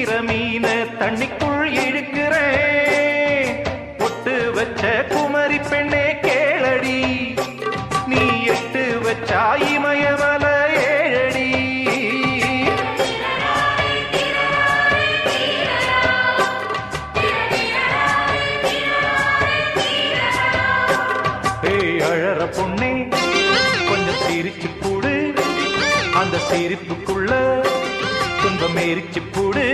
பிடிக்கிற மீன தண்ணிக்குள் இழுக்கிறேன். பொட்டு வச்ச குமரி பெண்ணே கேளடி, நீ எட்டு வச்சா இமயமல ஏழடி. அழற பொண்ணே கொஞ்சம் சிரிச்சு போடு, அந்த சிரிப்புக்குள்ள துன்பம் எரிச்சு போடு.